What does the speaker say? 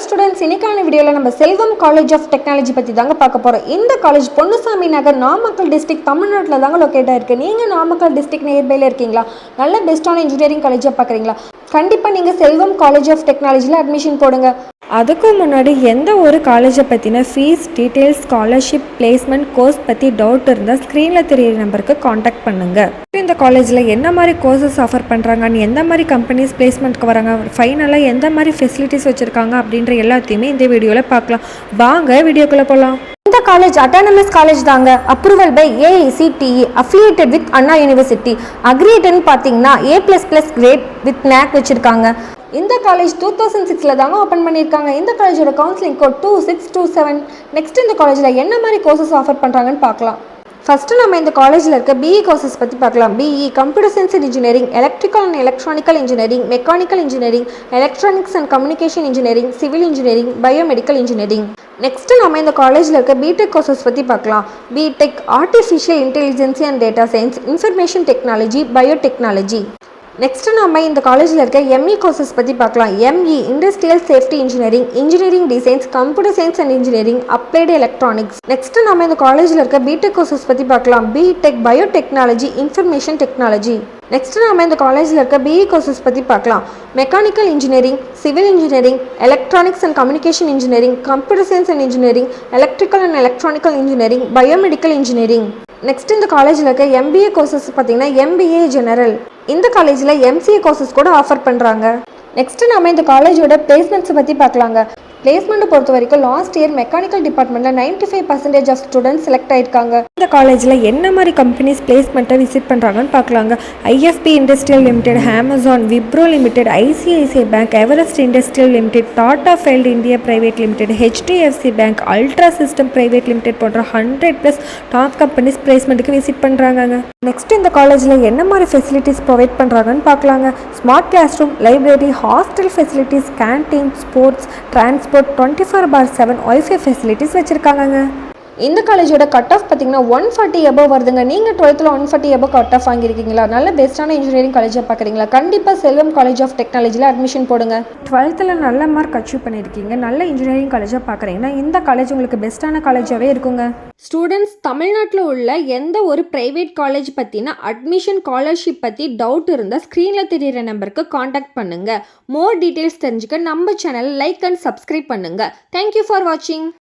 Students, இன்னைக்கான வீடியோவில் நம்ம செல்வம் காலேஜ் ஆஃப் டெக்னாலஜி பற்றி தாங்க பார்க்க போகிறோம். இந்த காலேஜ் பொன்னுசாமி நகர், நாமக்கல் டிஸ்ட்ரிக்ட், தமிழ்நாட்டில் தாங்க லொக்கேட் ஆயிருக்கு. நீங்கள் நாமக்கல் டிஸ்ட்ரிக்ட் நியர்பையில் இருக்கீங்களா? நல்ல பெஸ்ட்டான இன்ஜினியரிங் காலேஜாக பார்க்குறீங்களா? கண்டிப்பாக நீங்கள் செல்வம் காலேஜ் ஆஃப் டெக்னாலஜியில் அட்மிஷன் போடுங்க. அதுக்கு முன்னாடி எந்த ஒரு காலேஜை பற்றின fees details, scholarship, placement, course பற்றி டவுட் இருந்தால் ஸ்க்ரீனில் தெரியிற நம்பருக்கு காண்டாக்ட் பண்ணுங்கள். இந்த காலேஜில் என்ன மாதிரி கோர்சஸ் ஆஃபர் பண்ணுறாங்கன்னு, எந்த மாதிரி கம்பெனிஸ் பிளேஸ்மெண்ட்க்கு வராங்க, ஃபைனலாக எந்த மாதிரி ஃபெசிலிட்டிஸ் வச்சுருக்காங்க அப்படின்ற எல்லாத்தையுமே இந்த வீடியோவில் பார்க்கலாம். வாங்க வீடியோக்குள்ளே போகலாம். இந்த காலேஜ் அட்டானமஸ் காலேஜ் தாங்க. Approval by AICTE, affiliated with Anna university. அக்ரீட்னு பார்த்தீங்கன்னா A++ கிரேட் வித் NAC வச்சுருக்காங்க. இந்த காலேஜ் 2006 தாங்க ஓப்பன் பண்ணியிருக்காங்க. இந்த காலேஜோட கவுன்சிலிங் கோட் 2627. நெக்ஸ்ட் இந்த காலேஜில் என்ன மாதிரி கோர்சஸ் ஆஃபர் பண்ணுறாங்கன்னு பார்க்கலாம். ஃபஸ்ட்டு நம்ம இந்த காலேஜில் இருக்க BE கோர்சஸ் பற்றி பார்க்கலாம். BE computer science and engineering, electrical and electronical engineering, mechanical engineering, electronics and communication engineering, civil engineering, biomedical engineering. Next நம்ம இந்த காலேஜில் இருக்க BTech கோர்சஸ் பற்றி பார்க்கலாம். BTech artificial intelligence and data science, information technology, biotechnology. Next நம்ம இந்த காலேஜில் இருக்க ME கோர்சஸ் பற்றி பார்க்கலாம். ME industrial safety engineering, engineering designs, computer science and engineering, applied electronics. Next நம்ம இந்த காலேஜில் இருக்க BTech கோர்சஸ் பற்றி பார்க்கலாம். BTech biotechnology, information technology. Next நம்ம இந்த காலேஜில் இருக்க BE கோர்சஸ் பற்றி பார்க்கலாம். Mechanical engineering, civil engineering, electronics and communication engineering, computer science and engineering, electrical and electronical engineering, biomedical engineering. Next இந்த காலேஜில் இருக்க MBA கோர்சஸ் பார்த்தீங்கன்னா MBA ஜெனரல். இந்த காலேஜில் MCA கோர்சஸ் கூட ஆஃபர் பண்ணுறாங்க. நெக்ஸ்ட்டு நம்ம இந்த காலேஜோட பிளேஸ்மெண்ட்ஸை பற்றி பார்க்கலாங்க. பிளேஸ்மெண்ட்டை பொறுத்த வரைக்கும் லாஸ்ட் இயர் மெக்கானிக்கல் டிபார்ட்மெண்ட்டில் 95% ஆஃப் ஸ்டூடெண்ட்ஸ் செலக்ட் ஆயிருக்காங்க. இந்த காலேஜில் என்ன மாதிரி கம்பெனிஸ் பிளேஸ்மெண்ட்டை விசிட் பண்ணுறாங்கன்னு பார்க்கலாங்க. IFP industrial limited, Amazon, Wipro limited, ICICI bank, Everest industrial limited, Tata felt India private limited, HDFC bank, ultra system private limited போன்ற 100+ டாப் கம்பெனிஸ் பிளேஸ்மெண்ட்டுக்கு விசிட் பண்ணுறாங்க. நெக்ஸ்ட் இந்த காலேஜில் என்ன மாதிரி ஃபெசிலிட்டிஸ் ப்ரொவைட் பண்ணுறாங்கன்னு பார்க்கலாங்க. Smart class room, library, hostel facilities, canteen, sports, transport, 24/7 wifi facilities வச்சுருக்காங்க. இந்த காலேஜோட கட் ஆஃப் பார்த்தீங்கன்னா 140 above வருதுங்க. நீங்கள் 12th 140 above கட் ஆஃப் வாங்கியிருக்கீங்களா? நல்ல பெஸ்ட்டான இன்ஜினியரிங் காலேஜாக பார்க்குறீங்களா? கண்டிப்பாக செல்வம் காலேஜ் ஆஃப் டெக்னாலஜியில் அட்மிஷன் போடுங்க. 12th நல்ல மார்க் அச்சீவ் பண்ணியிருக்கீங்க, நல்ல இன்ஜினியரிங் காலேஜாக பார்க்குறீங்கன்னா இந்த காலேஜ் உங்களுக்கு பெஸ்ட்டான காலேஜாகவே இருக்குங்க. ஸ்டூடெண்ட்ஸ், தமிழ்நாட்டில் உள்ள எந்த ஒரு ப்ரைவேட் காலேஜ் பற்றினா அட்மிஷன், ஸ்காலர்ஷிப் பற்றி டவுட் இருந்தால் ஸ்க்ரீனில் தெரியிற நம்பருக்கு காண்டாக்ட் பண்ணுங்கள். மோர் டீட்டெயில்ஸ் தெரிஞ்சுக்க நம்ம சேனலை லைக் அண்ட் சப்ஸ்கிரைப் பண்ணுங்கள். தேங்க்யூ ஃபார் வாட்சிங்.